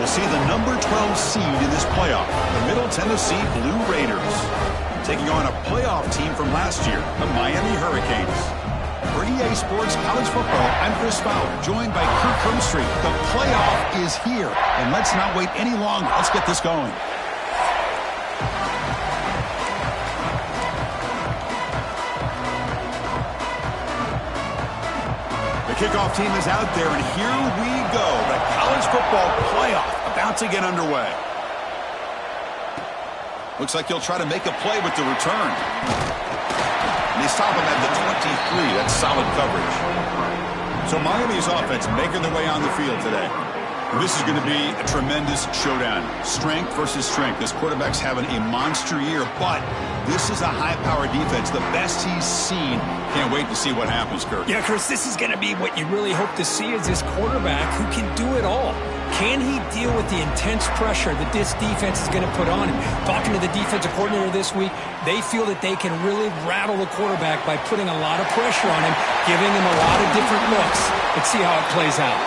will see the number 12 seed in this playoff, the Middle Tennessee Blue Raiders, taking on a playoff team from last year, the Miami Hurricanes. For EA Sports College Football, I'm Chris Fowler, joined by Kirk Hermstreet. The playoff is here, and let's not wait any longer. Let's get this going. The kickoff team is out there, and here we go. The college football playoff about to get underway. Looks like he'll try to make a play with the return. And they stop him at the 23. That's solid coverage. So Miami's offense making their way on the field today. This is going to be a tremendous showdown. Strength versus strength. This quarterback's having a monster year, but this is a high-powered defense, the best he's seen. Can't wait to see what happens, Kirk. Yeah, Chris, this is going to be what you really hope to see is this quarterback who can do it all. Can he deal with the intense pressure that this defense is going to put on him? Talking to the defensive coordinator this week, they feel that they can really rattle the quarterback by putting a lot of pressure on him, giving him a lot of different looks. Let's see how it plays out.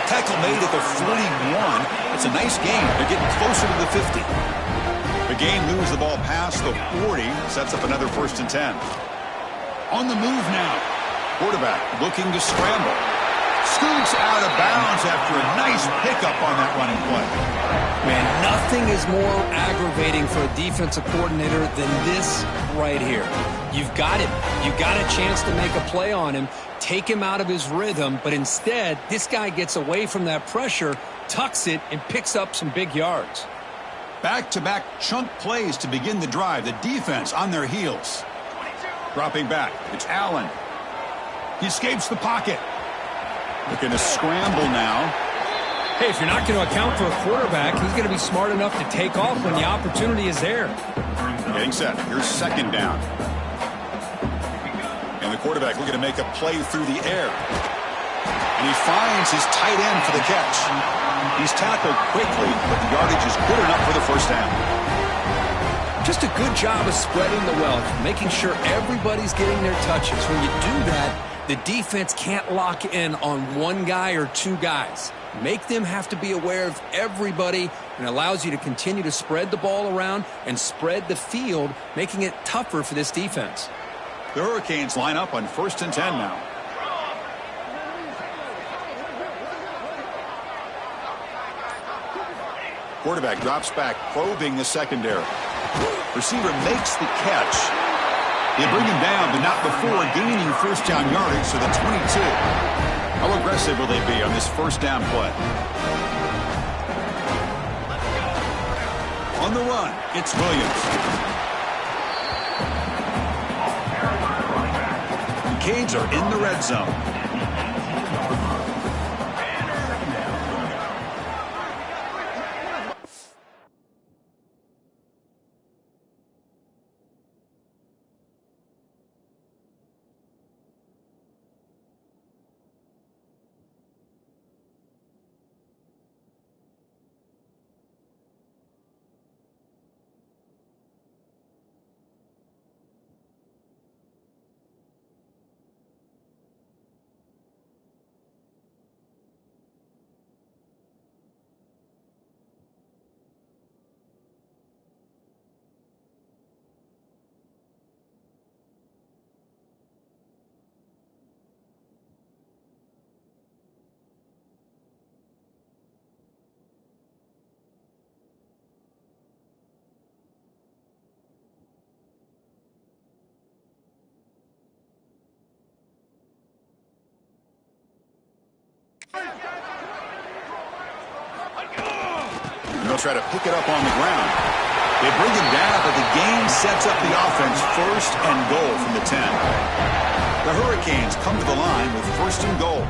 Tackle made at the 41. It's a nice gain. They're getting closer to the 50. The game moves the ball past the 40. Sets up another 1st and 10. On the move now. Quarterback looking to scramble. Scoots out of bounds after a nice pickup on that running play. Man, nothing is more aggravating for a defensive coordinator than this right here. You've got him. You've got a chance to make a play on him, take him out of his rhythm, but instead, this guy gets away from that pressure, tucks it, and picks up some big yards. Back-to-back chunk plays to begin the drive. The defense on their heels. Dropping back. It's Allen. He escapes the pocket. Looking to scramble now. Hey, if you're not going to account for a quarterback, he's going to be smart enough to take off when the opportunity is there. Getting set. Here's 2nd down. And the quarterback looking to make a play through the air. And he finds his tight end for the catch. He's tackled quickly, but the yardage is good enough for the 1st down. Just a good job of spreading the wealth, making sure everybody's getting their touches. When you do that, the defense can't lock in on one guy or two guys. Make them have to be aware of everybody, and allows you to continue to spread the ball around and spread the field, making it tougher for this defense. The Hurricanes line up on 1st and 10 now. Quarterback drops back, probing the secondary. Receiver makes the catch. They bring him down, but not before gaining 1st down yardage to the 22. How aggressive will they be on this 1st down play? On the run, it's Williams. The Canes are in the red zone. They'll try to pick it up on the ground. They bring him down, but the game sets up the offense 1st and goal from the 10. The Hurricanes come to the line with 1st and goal.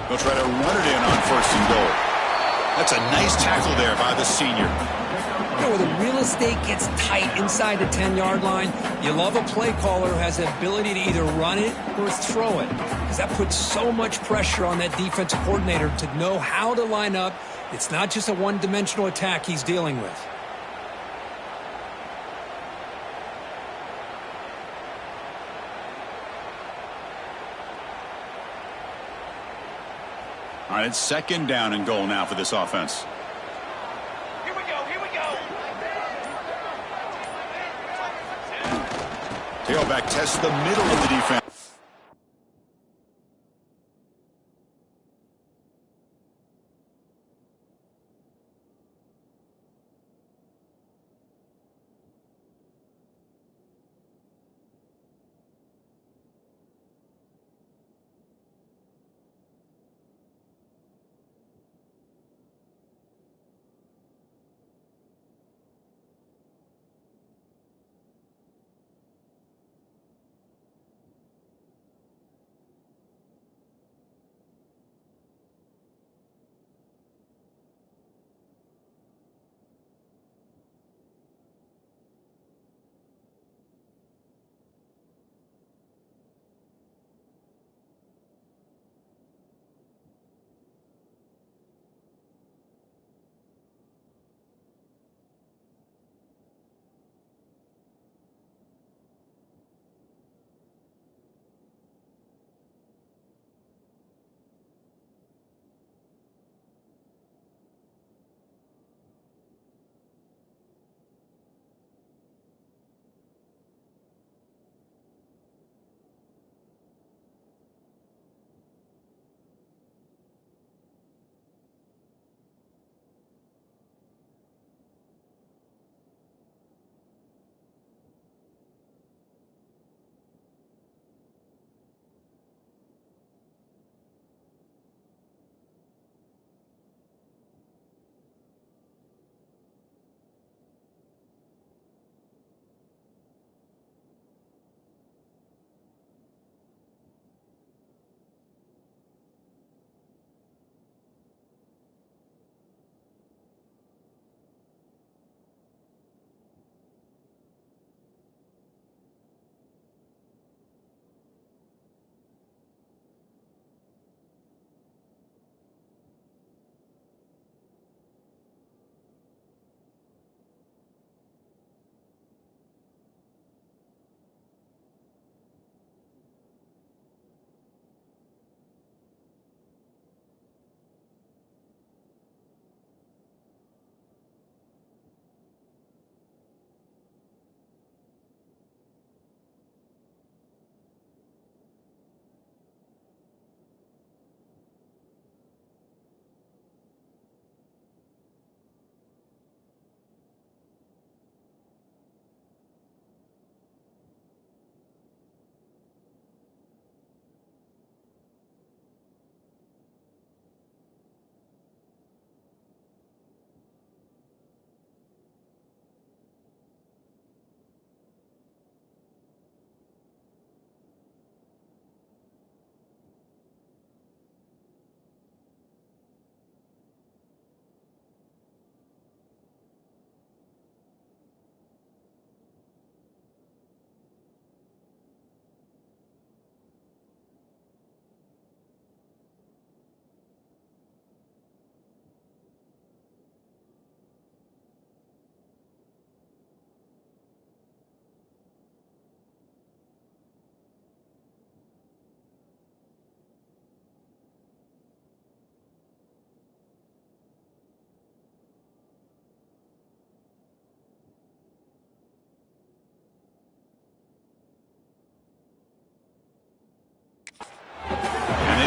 They'll try to run it in on 1st and goal. That's a nice tackle there by the senior. You know, where the real estate gets tight inside the 10-yard line, you love a play caller who has the ability to either run it or throw it, because that puts so much pressure on that defensive coordinator to know how to line up. It's not just a one-dimensional attack he's dealing with. All right, it's second down and goal now for this offense. Here we go, here we go. Tailback tests the middle of the defense.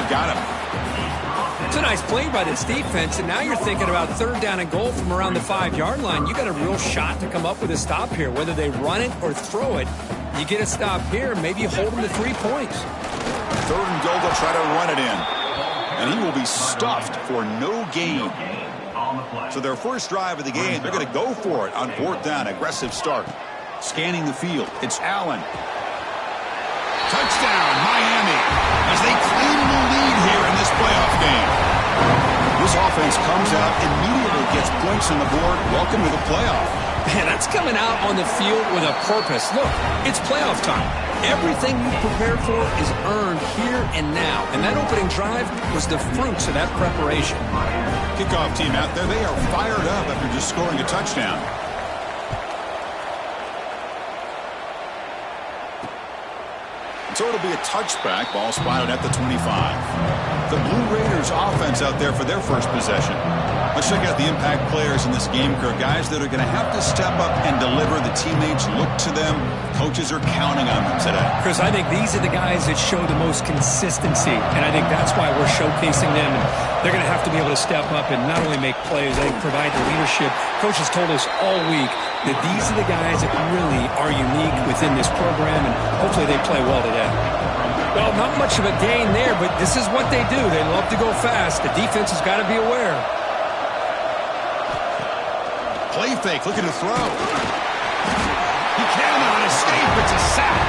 Got him. It's a nice play by this defense, and now you're thinking about third down and goal from around the 5-yard line. You got a real shot to come up with a stop here, whether they run it or throw it. You get a stop here, maybe you hold them to 3 points. Third and goal, they'll try to run it in. And he will be stuffed for no gain. So their first drive of the game, they're going to go for it on fourth down. Aggressive start. Scanning the field. It's Allen. Touchdown, Miami, as they claim the lead here in this playoff game. This offense comes out, immediately gets points on the board. Welcome to the playoff. Man, that's coming out on the field with a purpose. Look, it's playoff time. Everything you prepared for is earned here and now. And that opening drive was the fruits of that preparation. Kickoff team out there, they are fired up after just scoring a touchdown. So it'll be a touchback. Ball spotted at the 25. The Blue Raiders offense out there for their first possession. Let's check out the impact players in this game, Kirk. Guys that are going to have to step up and deliver. The teammates look to them. Coaches are counting on them today. Chris, I think these are the guys that show the most consistency, and I think that's why we're showcasing them. And they're going to have to be able to step up and not only make plays, I think provide the leadership. Coach has told us all week that these are the guys that really are unique within this program, and hopefully they play well today. Well, not much of a gain there, but this is what they do. They love to go fast. The defense has got to be aware. Play fake, looking to throw. He cannot escape. It's a sack.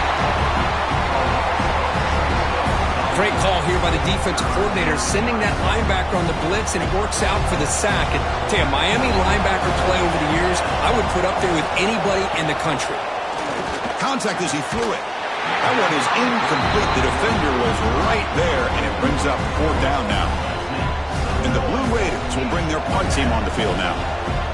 Great call here by the defensive coordinator, sending that linebacker on the blitz, and it works out for the sack. And tell you, Miami linebacker play over the years, I would put up there with anybody in the country. Contact as he threw it. That one is incomplete. The defender was right there, and it brings up 4th down now. And the Blue Raiders will bring their punt team on the field now.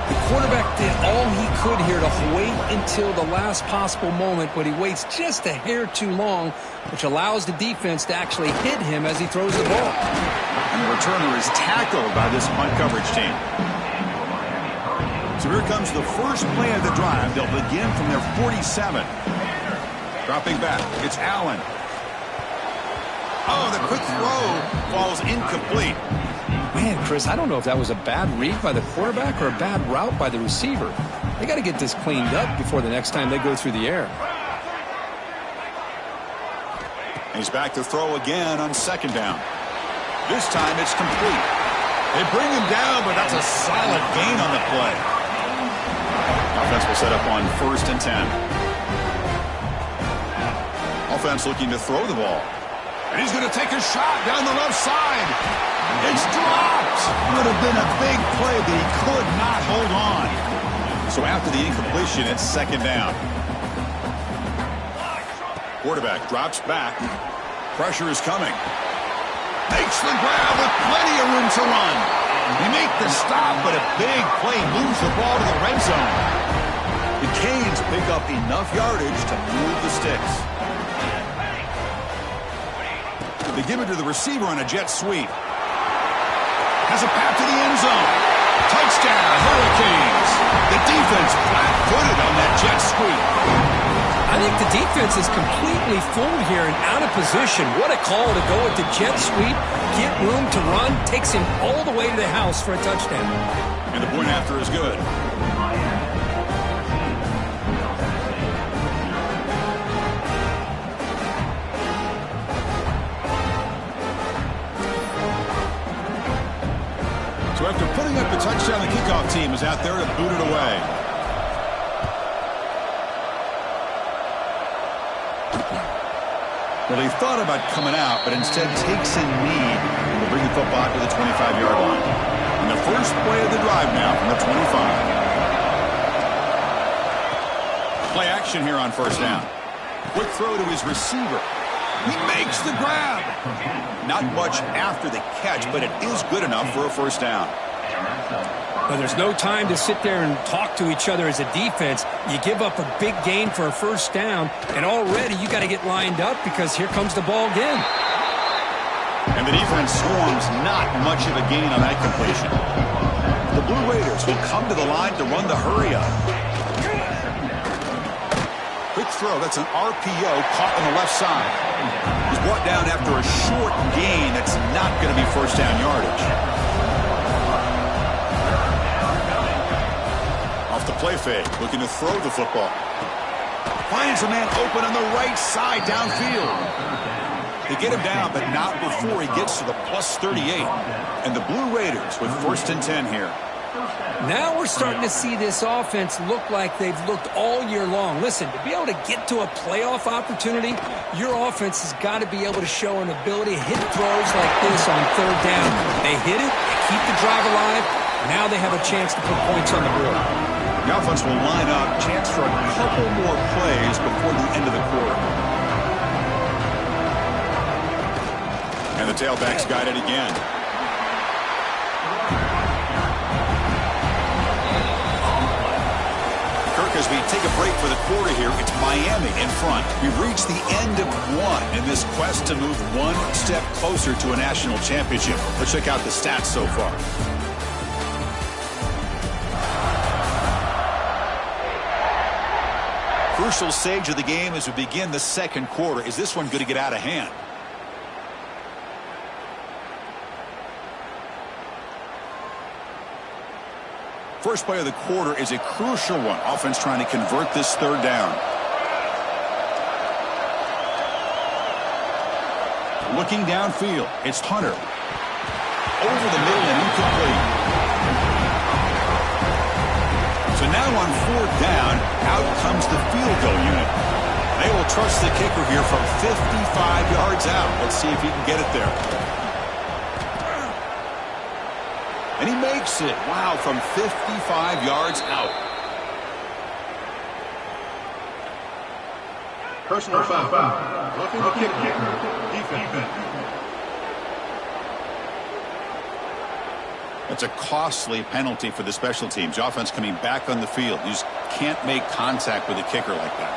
The quarterback did all he could here to wait until the last possible moment, but he waits just a hair too long, which allows the defense to actually hit him as he throws the ball. And the returner is tackled by this punt coverage team. So here comes the first play of the drive. They'll begin from their 47. Dropping back, it's Allen. Oh, the quick throw falls incomplete. Man, Chris, I don't know if that was a bad read by the quarterback or a bad route by the receiver. They got to get this cleaned up before the next time they go through the air. He's back to throw again on 2nd down. This time it's complete. They bring him down, but that's a solid gain on the play. Offense will set up on 1st and 10. Offense looking to throw the ball. And he's going to take a shot down the left side. It's dropped. Would have been a big play, but he could not hold on. So after the incompletion, it's 2nd down. Quarterback drops back. Pressure is coming. Makes the grab with plenty of room to run. They make the stop, but a big play moves the ball to the red zone. The Canes pick up enough yardage to move the sticks. They give it to the receiver on a jet sweep. Has a path to the end zone. Touchdown, Hurricanes. The defense flat-footed on that jet sweep. I think the defense is completely fooled here and out of position. What a call to go with the jet sweep, get room to run, takes him all the way to the house for a touchdown. And the point after is good. So after putting up the touchdown, the kickoff team is out there to boot it away. Well, he thought about coming out, but instead takes a knee and will bring the football to the 25-yard line. And the first play of the drive now from the 25. Play action here on 1st down. Quick throw to his receiver. He makes the grab. Not much after the catch, but it is good enough for a 1st down. But there's no time to sit there and talk to each other as a defense. You give up a big gain for a 1st down, and already you got to get lined up because here comes the ball again. And the defense swarms, not much of a gain on that completion. The Blue Raiders will come to the line to run the hurry up. Quick throw, that's an RPO caught on the left side. He's brought down after a short gain that's not going to be 1st down yardage. Off the play fake, looking to throw the football. Finds a man open on the right side downfield. They get him down, but not before he gets to the plus 38. And the Blue Raiders with 1st and 10 here. Now we're starting to see this offense look like they've looked all year long. Listen, to be able to get to a playoff opportunity, your offense has got to be able to show an ability to hit throws like this on 3rd down. They hit it, they keep the drive alive. Now they have a chance to put points on the board. The offense will line up, chance for a couple more plays before the end of the quarter. And the tailback's got it again. Kirk has we take a break for the quarter here, it's Miami in front. We've reached the end of one in this quest to move one step closer to a national championship. Let's check out the stats so far. Crucial stage of the game as we begin the second quarter. Is this one going to get out of hand? First play of the quarter is a crucial one. Offense trying to convert this third down. Looking downfield, it's Hunter. Over the middle and incomplete. So now on fourth down, out comes the field goal unit. They will trust the kicker here from 55 yards out. Let's see if he can get it there. And he makes it. Wow, from 55 yards out. Personal foul. Roughing the kicker. Defense. That's a costly penalty for the special teams. Offense coming back on the field. You just can't make contact with a kicker like that.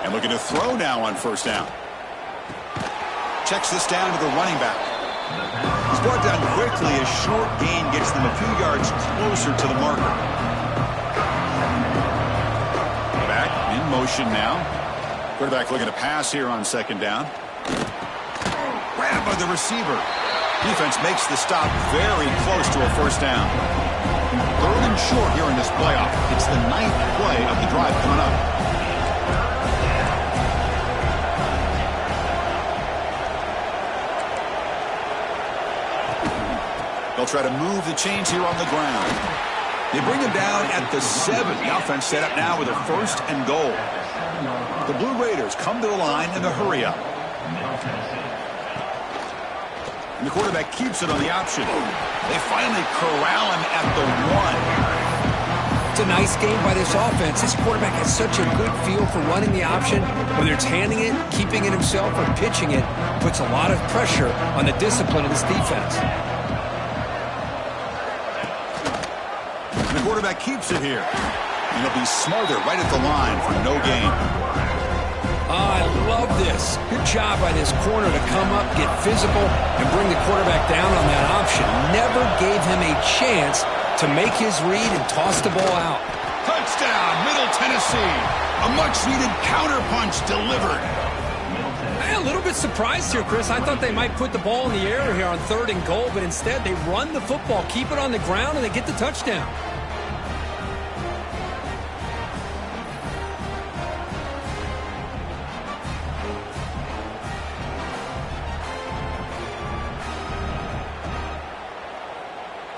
And looking to throw now on first down. Checks this down to the running back. He's brought down quickly. A short gain gets them a few yards closer to the marker. Back in motion now. Quarterback looking to pass here on second down. Grabbed by the receiver. Defense makes the stop very close to a first down. Third and short here in this playoff. It's the 9th play of the drive coming up. They'll try to move the chains here on the ground. They bring him down at the 7. The offense set up now with a first and goal. The Blue Raiders come to the line in a hurry-up. And the quarterback keeps it on the option. They finally corral him at the 1. It's a nice game by this offense. This quarterback has such a good feel for running the option. Whether it's handing it, keeping it himself, or pitching it, puts a lot of pressure on the discipline of this defense. The quarterback keeps it here. And he'll be smarter right at the line for no gain. I love this. Good job by this corner to come up, get physical, and bring the quarterback down on that option. Never gave him a chance to make his read and toss the ball out. Touchdown, Middle Tennessee. A much-needed counterpunch delivered. A little bit surprised here, Chris. I thought they might put the ball in the air here on 3rd and goal, but instead they run the football, keep it on the ground, and they get the touchdown.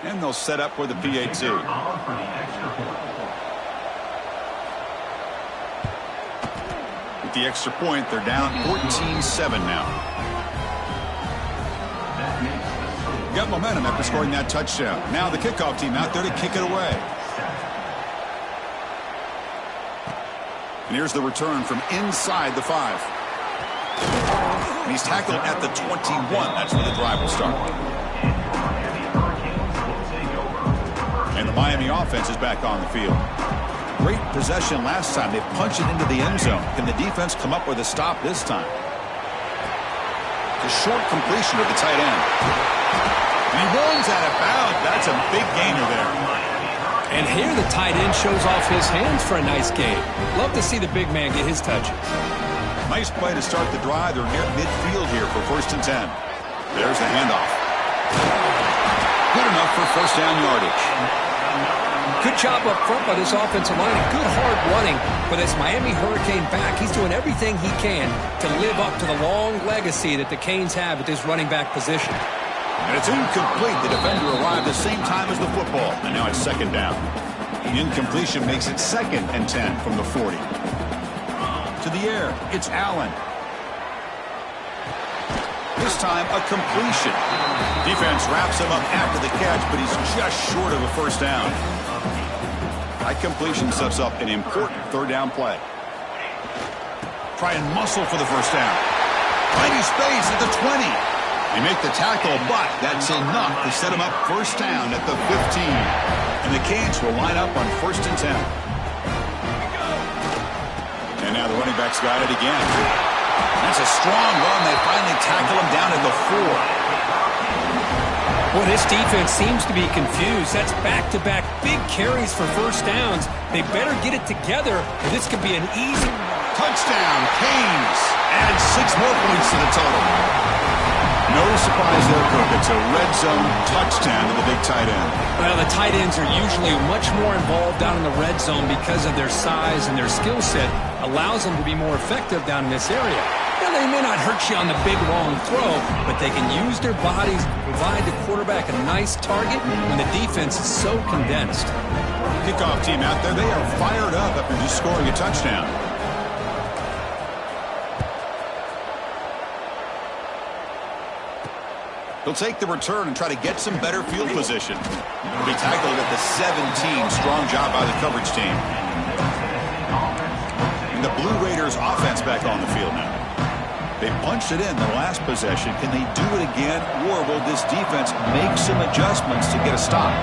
And they'll set up for the PAT. With the extra point, they're down 14-7 now. Got momentum after scoring that touchdown. Now the kickoff team out there to kick it away. And here's the return from inside the 5. And he's tackled at the 21. That's where the drive will start. And the Miami offense is back on the field. Great possession last time. They punched it into the end zone. Can the defense come up with a stop this time? The short completion of the tight end. And he runs out of bounds. That's a big gainer there. And here the tight end shows off his hands for a nice game. Love to see the big man get his touches. Nice play to start the drive. They're near midfield here for 1st and 10. There's the handoff. Good enough for first down yardage. Good job up front by this offensive line. Good hard running for this Miami Hurricane back. He's doing everything he can to live up to the long legacy that the Canes have at this running back position. And it's incomplete. The defender arrived the same time as the football. And now it's 2nd down. The incompletion makes it 2nd and 10 from the 40. To the air, it's Allen. This time, a completion. Defense wraps him up after the catch, but he's just short of a first down. That completion sets up an important 3rd down play. Try and muscle for the first down. Finding space at the 20. They make the tackle, but that's enough to set them up first down at the 15. And the Canes will line up on 1st and 10. And now the running back's got it again. That's a strong run. They finally tackle him down at the 4. Well, this defense seems to be confused. That's back-to-back big carries for first downs. They better get it together, or this could be an easy touchdown. Canes add 6 more points to the total. No surprise there, Kirk. It's a red zone touchdown to the big tight end. Well, the tight ends are usually much more involved down in the red zone because of their size and their skill set allows them to be more effective down in this area. Now, they may not hurt you on the big, long throw, but they can use their bodies to provide the quarterback a nice target when the defense is so condensed. Kickoff team out there, they are fired up after just scoring a touchdown. He'll take the return and try to get some better field position. He'll be tackled at the 17. Strong job by the coverage team. And the Blue Raiders offense back on the field now. They punched it in the last possession. Can they do it again, or will this defense make some adjustments to get a stop?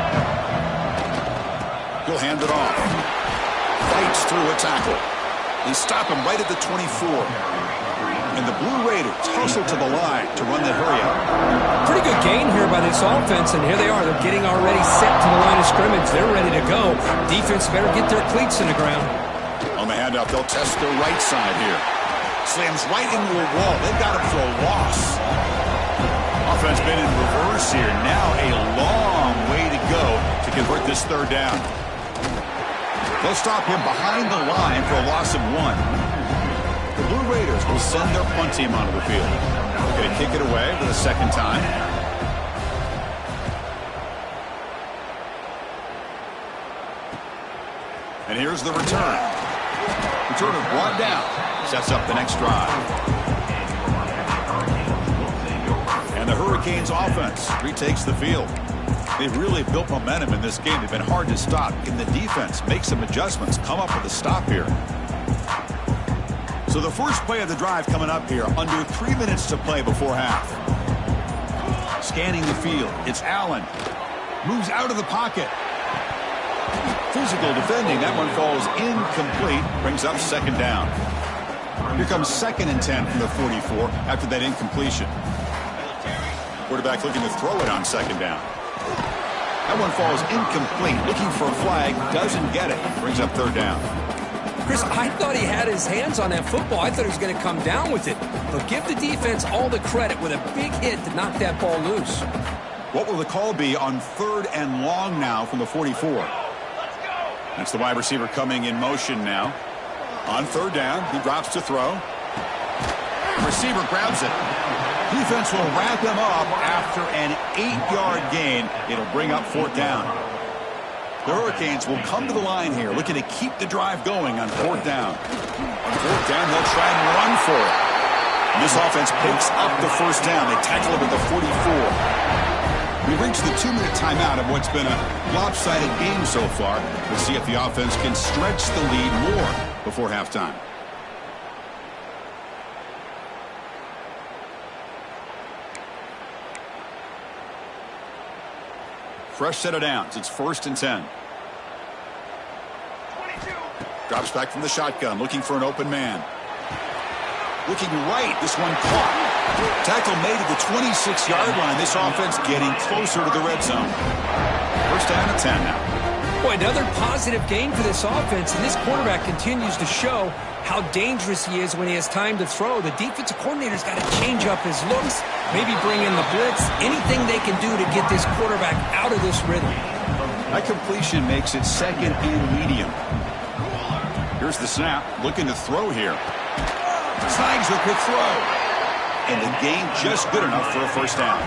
He'll hand it off. Fights through a tackle. They stop him right at the 24. And the Blue Raiders hustle to the line to run the hurry-up. Pretty good gain here by this offense, and here they are. They're getting already set to the line of scrimmage. They're ready to go. Defense better get their cleats in the ground. On the handoff, they'll test the right side here. Slams right into a wall. They've got him for a loss. Offense been in reverse here. Now a long way to go to convert this 3rd down. They'll stop him behind the line for a loss of 1. The Blue Raiders will send their punt team onto the field. They're going to kick it away for the 2nd time. And here's the return. Returner brought down. Sets up the next drive. And the Hurricanes offense retakes the field. They've really built momentum in this game. They've been hard to stop. Can the defense make some adjustments, come up with a stop here? So the first play of the drive coming up here, under 3 minutes to play before half. Scanning the field, it's Allen. Moves out of the pocket. Physical defending, that one falls incomplete, brings up 2nd down. Here comes 2nd and 10 from the 44 after that incompletion. Quarterback looking to throw it on 2nd down. That one falls incomplete, looking for a flag, doesn't get it, brings up 3rd down. Chris, I thought he had his hands on that football. I thought he was going to come down with it. But give the defense all the credit with a big hit to knock that ball loose. What will the call be on 3rd and long now from the 44? That's the wide receiver coming in motion now. On 3rd down, he drops to throw. Receiver grabs it. Defense will wrap him up after an 8-yard gain. It'll bring up 4th down. The Hurricanes will come to the line here, looking to keep the drive going on 4th down. On 4th down, they'll try and run for it. And this offense picks up the 1st down. They tackle him at the 44. We reach the 2-minute timeout of what's been a lopsided game so far. We'll see if the offense can stretch the lead more before halftime. Fresh set of downs. It's 1st and 10. 22. Drops back from the shotgun, looking for an open man. Looking right, this one caught. Tackle made at the 26-yard line. This offense getting closer to the red zone. 1st down and 10 now. Boy, another positive game for this offense, and this quarterback continues to show how dangerous he is when he has time to throw. The defensive coordinator's got to change up his looks, maybe bring in the blitz, anything they can do to get this quarterback out of this rhythm. That completion makes it 2nd and medium. Here's the snap, looking to throw here. Snags a quick throw. And the gain just good enough for a 1st down.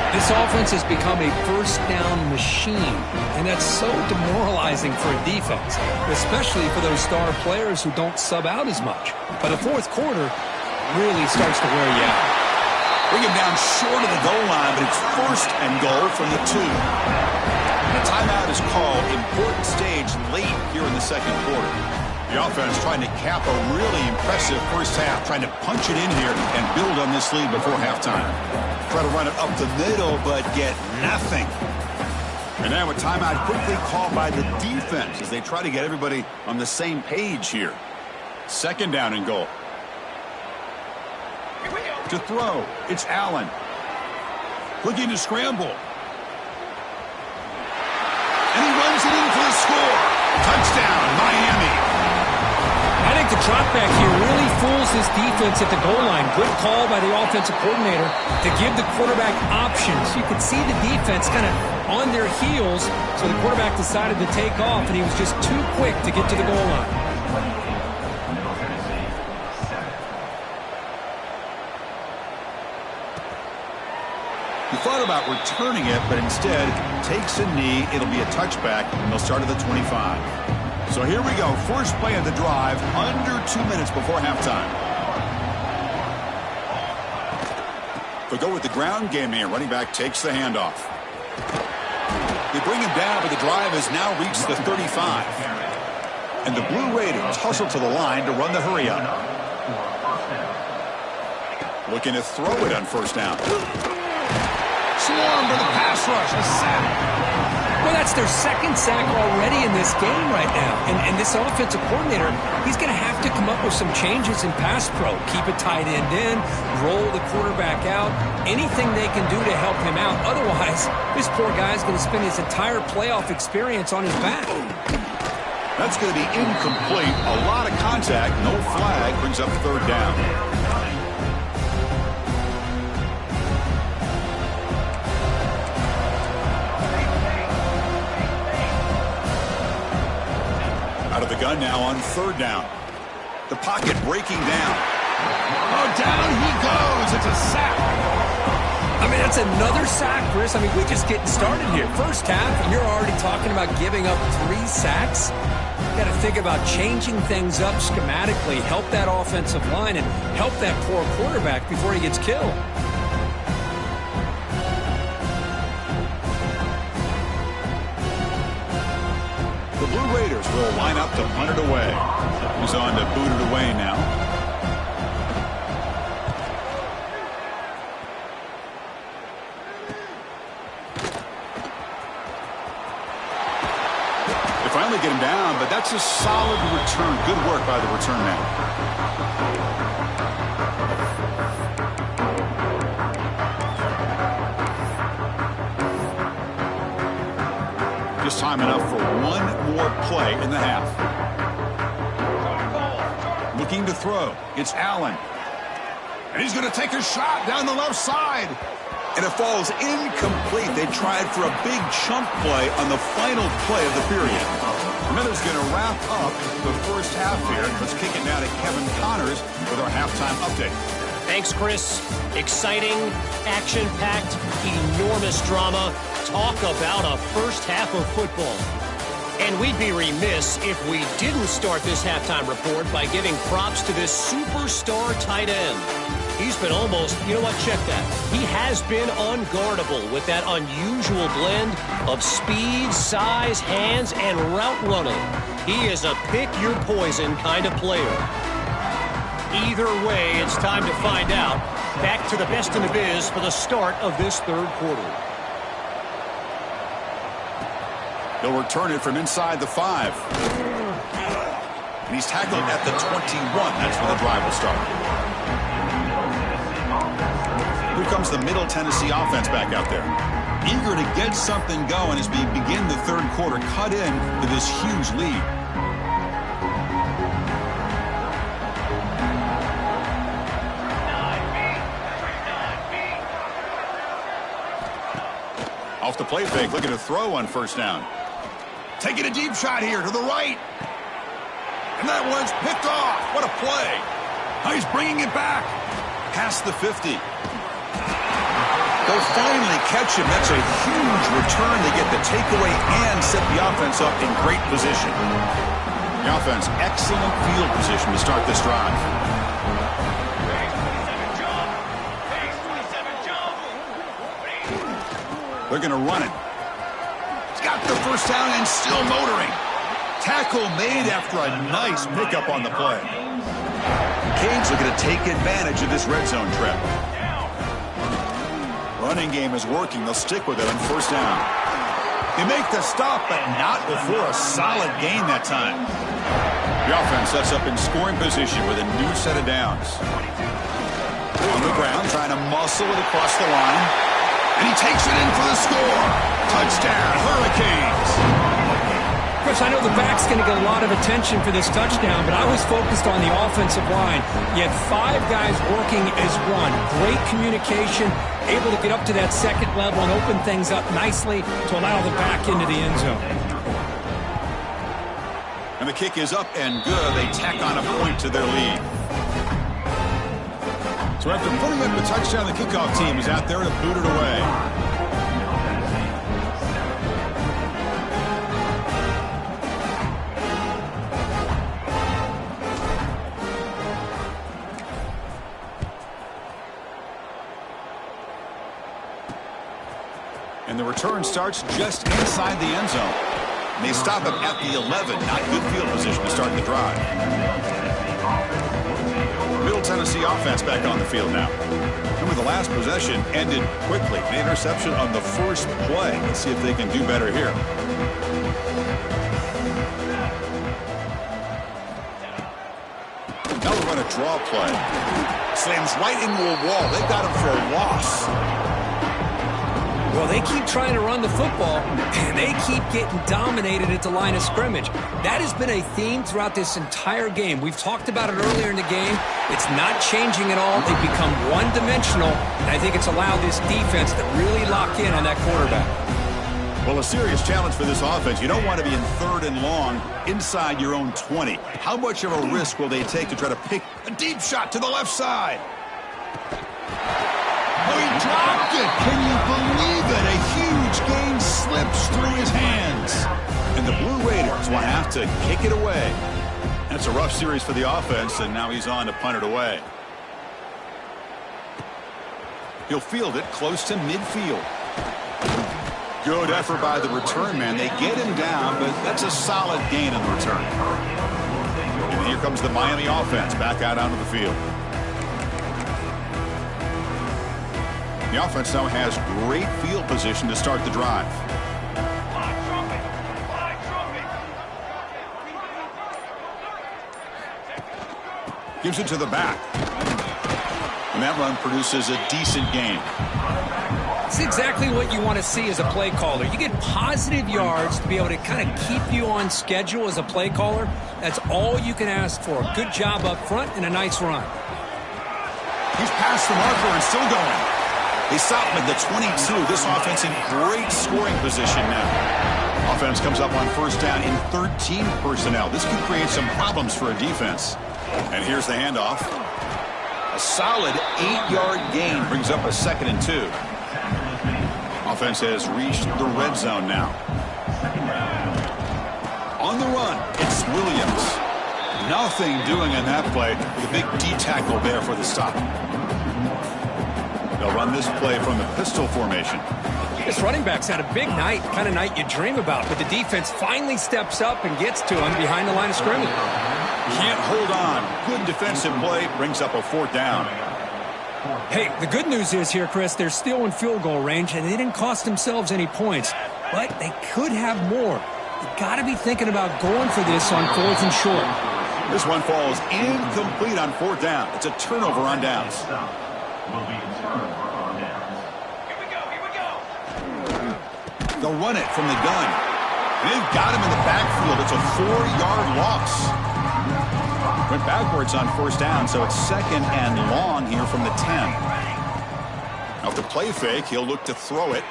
This offense has become a 1st down machine, and that's so demoralizing for a defense, especially for those star players who don't sub out as much. But the 4th quarter really starts to wear you out. Bring him down short of the goal line, but it's 1st and goal from the 2. And a timeout is called. Important stage late here in the 2nd quarter. The offense trying to cap a really impressive first half, trying to punch it in here and build on this lead before halftime. Try to run it up the middle, but get nothing. And now a timeout quickly called by the defense as they try to get everybody on the same page here. Second down and goal. To throw, it's Allen. Looking to scramble. And he runs it in for the score. Touchdown, Miami. I think the drop back here really fools this defense at the goal line. Good call by the offensive coordinator to give the quarterback options. You could see the defense kind of on their heels, so the quarterback decided to take off, and he was just too quick to get to the goal line. He thought about returning it, but instead takes a knee. It'll be a touchback, and they'll start at the 25. So here we go. First play of the drive, under 2 minutes before halftime. They'll go with the ground game here. Running back takes the handoff. They bring him down, but the drive has now reached the 35. And the Blue Raiders hustle to the line to run the hurry-up. Looking to throw it on first down. Swarm for the pass rush. A sack. Well, that's their second sack already in this game right now. And this offensive coordinator, he's going to have to come up with some changes in pass pro. Keep a tight end in, roll the quarterback out, anything they can do to help him out. Otherwise, this poor guy's going to spend his entire playoff experience on his back. That's going to be incomplete. A lot of contact. No flag. Brings up third down. Out of the gun now on third down. The pocket breaking down. Oh, down he goes. It's a sack. I mean, that's another sack, Chris. I mean, we're just getting started here. First half, and you're already talking about giving up 3 sacks. You got to think about changing things up schematically, help that offensive line, and help that poor quarterback before he gets killed. The Blue Raiders will line up to punt it away. He's on to boot it away now. They finally get him down, but that's a solid return. Good work by the return man. Just time enough for one more play in the half. Looking to throw. It's Allen. And he's going to take a shot down the left side. And it falls incomplete. They tried for a big chunk play on the final play of the period. Miller's going to wrap up the first half here. Let's kick it now to Kevin Connors with our halftime update. Thanks, Chris. Exciting, action-packed, enormous drama. Talk about a first half of football. And we'd be remiss if we didn't start this halftime report by giving props to this superstar tight end. He's been almost, you know what, check that. He has been unguardable with that unusual blend of speed, size, hands, and route running. He is a pick-your-poison kind of player. Either way, it's time to find out. Back to the best in the biz for the start of this third quarter. They'll return it from inside the 5. And he's tackled at the 21. That's where the drive will start. Here comes the Middle Tennessee offense back out there. Eager to get something going as we begin the third quarter. Cut in to this huge lead. Off the play fake, looking to throw on first down. Taking a deep shot here to the right. And that one's picked off. What a play. Now he's bringing it back. Past the 50. They'll finally catch him. That's a huge return. They get the takeaway and set the offense up in great position. The offense, excellent field position to start this drive. They're going to run it. He's got the first down and still motoring. Tackle made after a nice pickup on the play. Canes looking to take advantage of this red zone trip. Running game is working. They'll stick with it on first down. They make the stop, but not before a solid gain that time. The offense sets up in scoring position with a new set of downs. On the ground, trying to muscle it across the line. And he takes it in for the score. Touchdown, Hurricanes. Chris, I know the back's going to get a lot of attention for this touchdown, but I was focused on the offensive line. You had 5 guys working as one. Great communication, able to get up to that second level and open things up nicely to allow the back into the end zone. And the kick is up and good. They tack on a point to their lead. So after putting up the touchdown, the kickoff team is out there to boot it away. And the return starts just inside the end zone. And they stop him at the 11. Not good field position to start the drive. Middle Tennessee offense back on the field now. Remember, the last possession ended quickly. The interception on the first play. Let's see if they can do better here. Now we're going to draw play. Slams right into a wall. They got him for a loss. Well, they keep trying to run the football, and they keep getting dominated at the line of scrimmage. That has been a theme throughout this entire game. We've talked about it earlier in the game. It's not changing at all. They've become one-dimensional, and I think it's allowed this defense to really lock in on that quarterback. Well, a serious challenge for this offense. You don't want to be in 3rd and long inside your own 20. How much of a risk will they take to try to pick a deep shot to the left side? Oh, he dropped it. Can you believe it? A huge gain slips through his hands. And the Blue Raiders will have to kick it away. That's a rough series for the offense, and now he's on to punt it away. He'll field it close to midfield. Good effort by the return man. They get him down, but that's a solid gain in the return. And here comes the Miami offense back out onto the field. The offense now has great field position to start the drive. Gives it to the back. And that run produces a decent gain. It's exactly what you want to see as a play caller. You get positive yards to be able to kind of keep you on schedule as a play caller. That's all you can ask for. Good job up front and a nice run. He's past the marker and still going. They stop him at the 22. This offense in great scoring position now. Offense comes up on first down in 13 personnel. This could create some problems for a defense. And here's the handoff. A solid 8-yard gain brings up a 2nd and 2. Offense has reached the red zone now. On the run, it's Williams. Nothing doing in that play with a big D tackle there for the stop. They'll run this play from the pistol formation. This running back's had a big night, kind of night you dream about, but the defense finally steps up and gets to him behind the line of scrimmage. Can't hold on. Good defensive play brings up a 4th down. Hey, the good news is here, Chris, they're still in field goal range, and they didn't cost themselves any points, but they could have more. You got to be thinking about going for this on 4th and short. This one falls incomplete on 4th down. It's a turnover on downs. They'll run it from the gun. And they've got him in the backfield. It's a 4-yard loss. Went backwards on first down, so it's 2nd and long here from the 10. Now, the play fake, he'll look to throw it.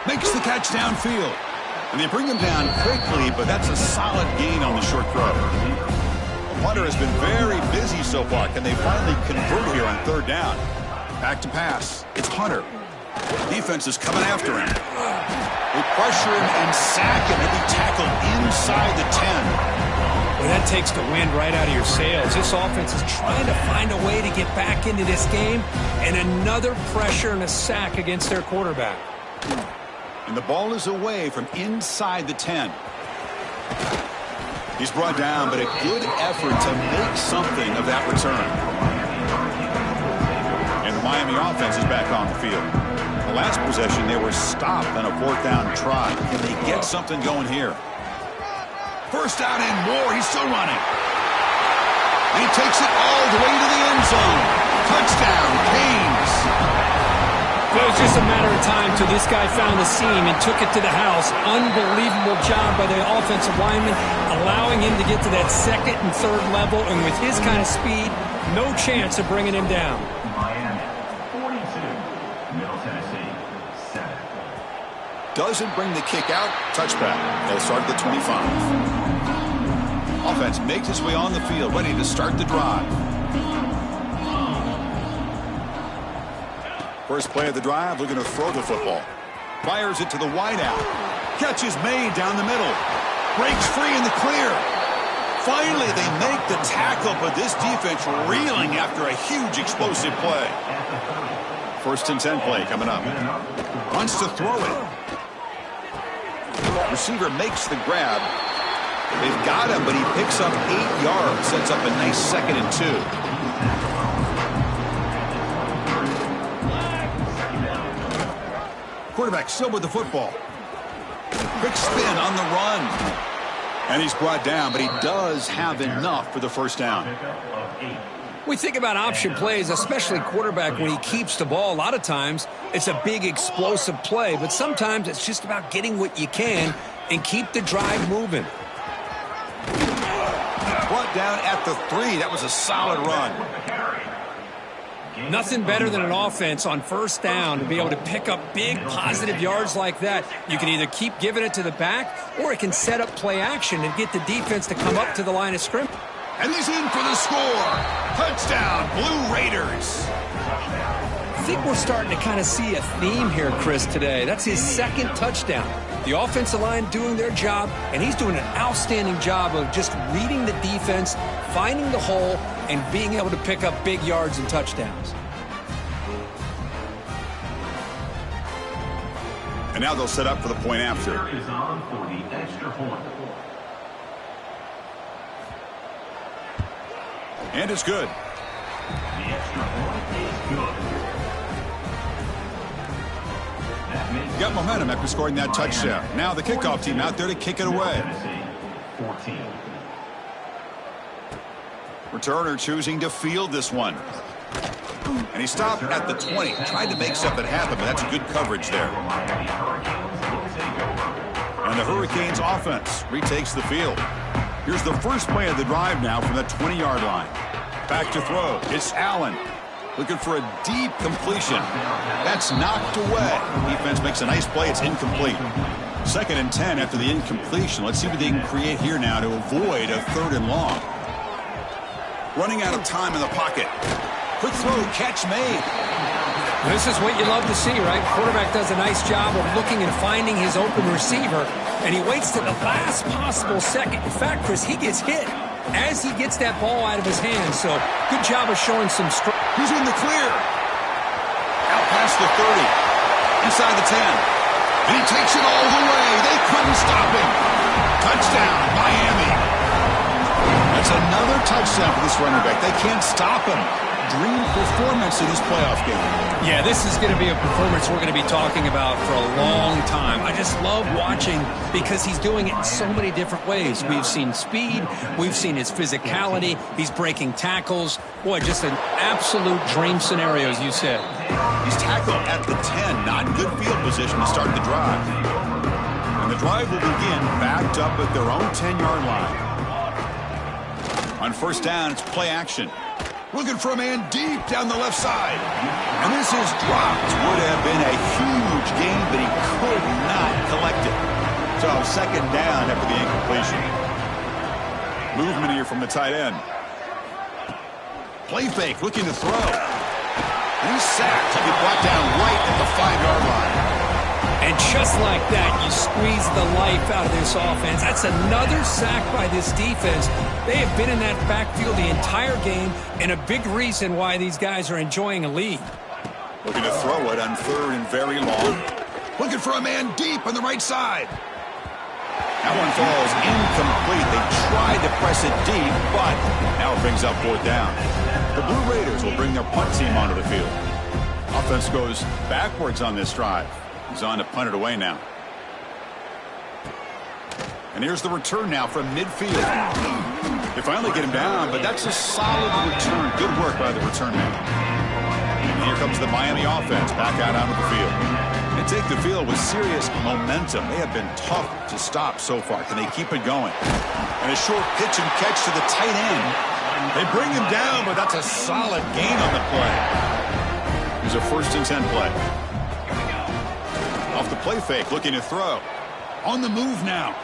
Makes the catch downfield. And they bring him down quickly, but that's a solid gain on the short throw. The punter has been very busy so far. Can they finally convert here on 3rd down? Back to pass. It's Hunter. Defense is coming after him. They pressure him and sack him. He'll be tackled inside the 10. Well, that takes the wind right out of your sails. This offense is trying to find a way to get back into this game, and another pressure and a sack against their quarterback. And the ball is away from inside the 10. He's brought down, but a good effort to make something of that return. And the Miami offense is back on the field. The last possession, they were stopped on a 4th down try. Can they get something going here? First down and more. He's still running. And he takes it all the way to the end zone. Touchdown, Canes. It was just a matter of time till this guy found the seam and took it to the house. Unbelievable job by the offensive lineman, allowing him to get to that 2nd and 3rd level, and with his kind of speed, no chance of bringing him down. Miami, 42. Middle Tennessee, 7. Doesn't bring the kick out. Touchback. They'll start at the 25. Offense makes its way on the field, ready to start the drive. First play of the drive, looking to throw the football. Fires it to the wideout. Catch is made down the middle. Breaks free in the clear. Finally, they make the tackle, but this defense reeling after a huge explosive play. 1st and 10 play coming up. Wants to throw it. Receiver makes the grab. They've got him, but he picks up 8 yards. Sets up a nice 2nd and 2. Quarterback still with the football. Quick spin on the run. And he's brought down, but he does have enough for the 1st down. We think about option plays, especially quarterback, when he keeps the ball. A lot of times, it's a big explosive play, but sometimes it's just about getting what you can and keep the drive moving. Brought down at the 3. That was a solid run. Nothing better than an offense on 1st down to be able to pick up big positive yards like that. You can either keep giving it to the back, or it can set up play action and get the defense to come up to the line of scrimmage. And he's in for the score. Touchdown, Blue Raiders. I think we're starting to kind of see a theme here, Chris, today. That's his 2nd touchdown. The offensive line doing their job, and he's doing an outstanding job of just reading the defense, finding the hole, and being able to pick up big yards and touchdowns. And now they'll set up for the point after. Is on for the extra point. And it's good. The extra point is good. Got momentum after scoring that touchdown. Now the kickoff team out there to kick it away. 14. Returner choosing to field this one. And he stopped at the 20. Tried to make something happen, but that's good coverage there. And the Hurricanes offense retakes the field. Here's the first play of the drive now from the 20-yard line. Back to throw. It's Allen. Looking for a deep completion. That's knocked away. Defense makes a nice play. It's incomplete. 2nd and 10 after the incompletion. Let's see what they can create here now to avoid a 3rd and long. Running out of time in the pocket. Quick throw, catch made. This is what you love to see, right? Quarterback does a nice job of looking and finding his open receiver, and he waits to the last possible second. In fact, Chris, he gets hit as he gets that ball out of his hands. So good job of showing some strength. He's in the clear. Out past the 30. Inside the 10. And he takes it all the way. They couldn't stop him. Touchdown, Miami. That's another touchdown for this running back. They can't stop him. Dream performance in this playoff game. Yeah, this is going to be a performance we're going to be talking about for a long time. I just love watching because he's doing it in so many different ways. We've seen speed. We've seen his physicality. He's breaking tackles. Boy, just an absolute dream scenario, as you said. He's tackled at the 10. Not good field position to start the drive. And the drive will begin backed up at their own 10-yard line. On 1st down, it's play action. Looking for a man deep down the left side. And this is dropped. Would have been a huge gain, but he could not collect it. So 2nd down after the incompletion. Movement here from the tight end. Play fake, looking to throw. And he's sacked. He'll be brought down right at the 5-yard line. And just like that, you squeeze the life out of this offense. That's another sack by this defense. They have been in that backfield the entire game, and a big reason why these guys are enjoying a lead. Looking to throw it on 3rd and very long. Looking for a man deep on the right side. That one falls incomplete. They tried to press it deep, but now it brings up 4th down. The Blue Raiders will bring their punt team onto the field. Offense goes backwards on this drive. He's on to punt it away now. And here's the return now from midfield. They finally get him down, but that's a solid return. Good work by the return man. And here comes the Miami offense back out onto the field. They take the field with serious momentum. They have been tough to stop so far. Can they keep it going? And a short pitch and catch to the tight end. They bring him down, but that's a solid gain on the play. Here's a 1st and 10 play. Off the play fake, looking to throw. On the move now.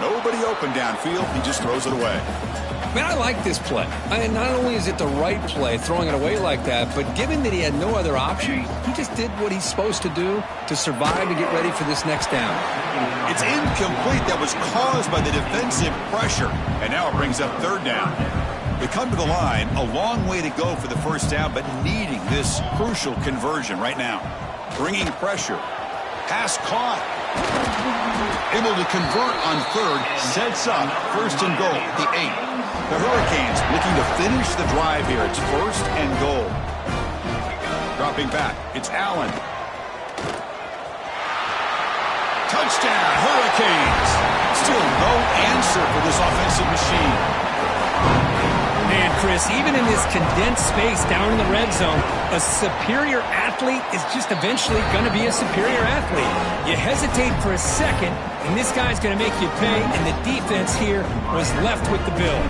Nobody open downfield. He just throws it away. Man, I like this play. Not only is it the right play, throwing it away like that, but given that he had no other option, he just did what he's supposed to do to survive and get ready for this next down. It's incomplete. That was caused by the defensive pressure. And now it brings up 3rd down. They come to the line, a long way to go for the 1st down, but needing this crucial conversion right now. Bringing pressure. Pass caught. Able to convert on 3rd. Sets up 1st and goal at the 8. The Hurricanes looking to finish the drive here. It's 1st and goal. Dropping back. It's Allen. Touchdown, Hurricanes. Still no answer for this offensive machine. Man, Chris, even in this condensed space down in the red zone, a superior athlete is just eventually going to be a superior athlete. You hesitate for a second, and this guy's going to make you pay, and the defense here was left with the bill.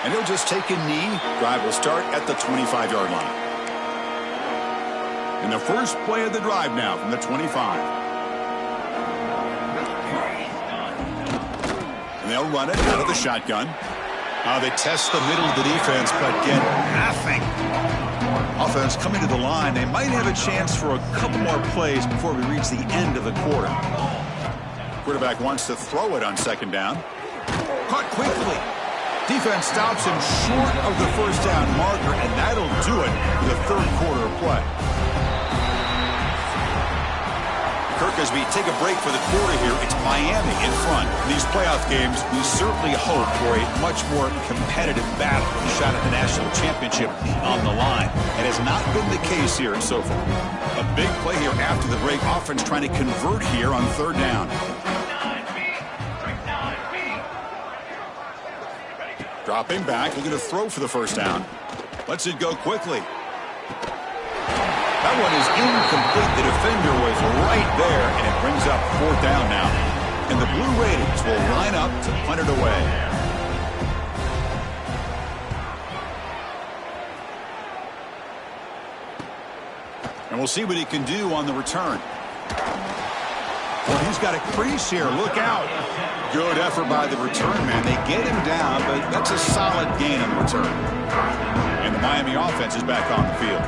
And he'll just take a knee. Drive will start at the 25-yard line. And the first play of the drive now from the 25. And they'll run it out of the shotgun. They test the middle of the defense, but get nothing. Offense coming to the line. They might have a chance for a couple more plays before we reach the end of the quarter. Quarterback wants to throw it on 2nd down. Caught quickly. Defense stops him short of the 1st down marker, and that'll do it for the 3rd quarter of play. Kirk, as we take a break for the quarter here, it's Miami in front. In these playoff games, we certainly hope for a much more competitive battle. A shot at the national championship on the line. It has not been the case here so far. A big play here after the break. Offense trying to convert here on 3rd down. Dropping back, looking to throw for the 1st down. Lets it go quickly. That one is incomplete. The defender was right there, and it brings up 4th down now. And the Blue Raiders will line up to punt it away. And we'll see what he can do on the return. Well, he's got a crease here. Look out. Good effort by the return man. They get him down, but that's a solid gain on the return. And the Miami offense is back on the field.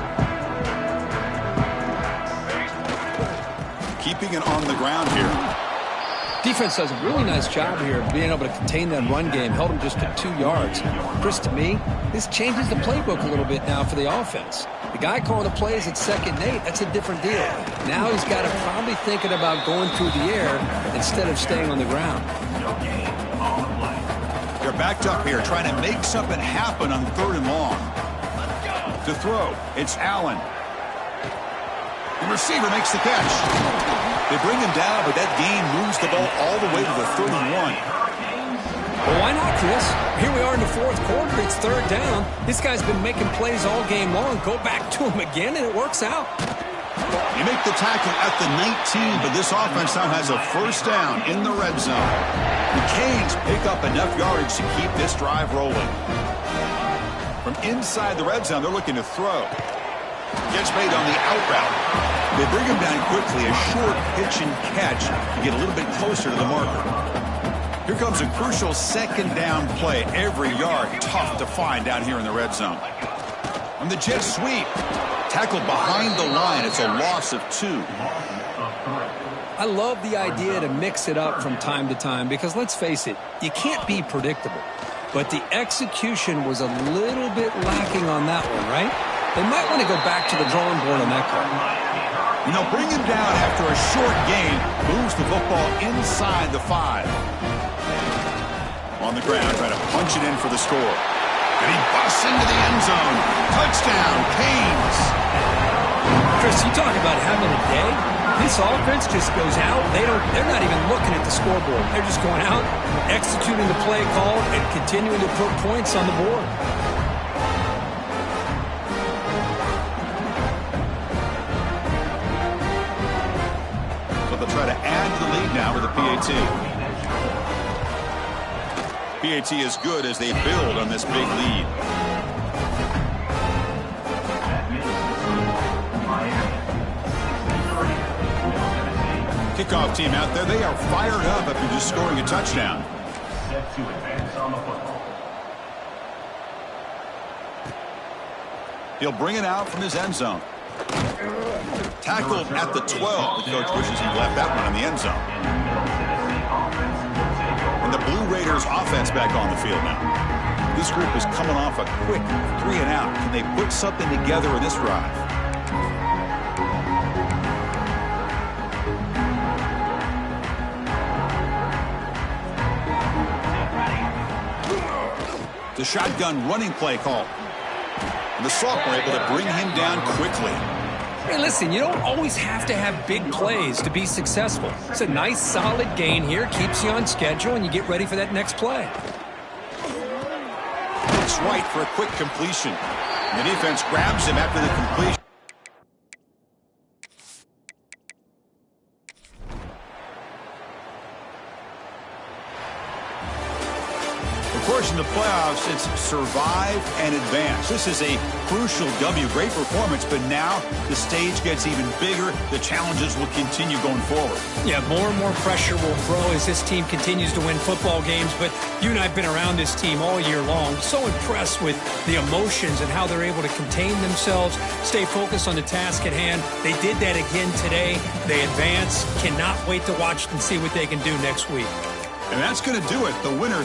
Keeping it on the ground here. Defense does a really nice job here of being able to contain that run game. Held him just to 2 yards. Chris, to me, this changes the playbook a little bit now for the offense. The guy calling the plays at 2nd and 8, that's a different deal. Now he's got to probably thinking about going through the air instead of staying on the ground. They're backed up here trying to make something happen on 3rd and long. To throw, it's Allen. The receiver makes the catch. They bring him down, but that gain moves the ball all the way to the 31. Well, why not, Chris? Here we are in the 4th quarter. It's 3rd down. This guy's been making plays all game long. Go back to him again, and it works out. You make the tackle at the 19, but this offense now has a 1st down in the red zone. The Canes pick up enough yardage to keep this drive rolling. From inside the red zone, they're looking to throw. Gets made on the out route. They bring him down quickly, a short pitch and catch to get a little bit closer to the marker. Here comes a crucial 2nd down play. Every yard tough to find down here in the red zone. On the jet sweep, tackled behind the line. It's a loss of 2. I love the idea to mix it up from time to time because, let's face it, you can't be predictable. But the execution was a little bit lacking on that one, right? They might want to go back to the drawing board on that call. You know, bring him down after a short gain, moves the football inside the 5. On the ground, trying to punch it in for the score. And he busts into the end zone. Touchdown, Canes. Chris, you talk about having a day. This offense just goes out. They're not even looking at the scoreboard. They're just going out, executing the play call, and continuing to put points on the board. So they'll try to add to the lead now with a PAT. PAT is good as they build on this big lead. Kickoff team out there. They are fired up after just scoring a touchdown. Set to advance on the football. He'll bring it out from his end zone. Tackled at the 12. The coach wishes he left that one in the end zone. And the Blue Raiders offense back on the field now. This group is coming off a quick 3 and out. Can they put something together in this drive? The shotgun running play call. And the sophomore able to bring him down quickly. Hey, listen, you don't always have to have big plays to be successful. It's a nice, solid gain here. Keeps you on schedule, and you get ready for that next play. Looks right for a quick completion. And the defense grabs him after the completion. Of course, in the playoffs, it's survive and advance. This is a crucial W. Great performance, but now the stage gets even bigger. The challenges will continue going forward. Yeah, more and more pressure will grow as this team continues to win football games, but you and I have been around this team all year long. So impressed with the emotions and how they're able to contain themselves, stay focused on the task at hand. They did that again today. They advance. Cannot wait to watch and see what they can do next week. And that's going to do it. The winner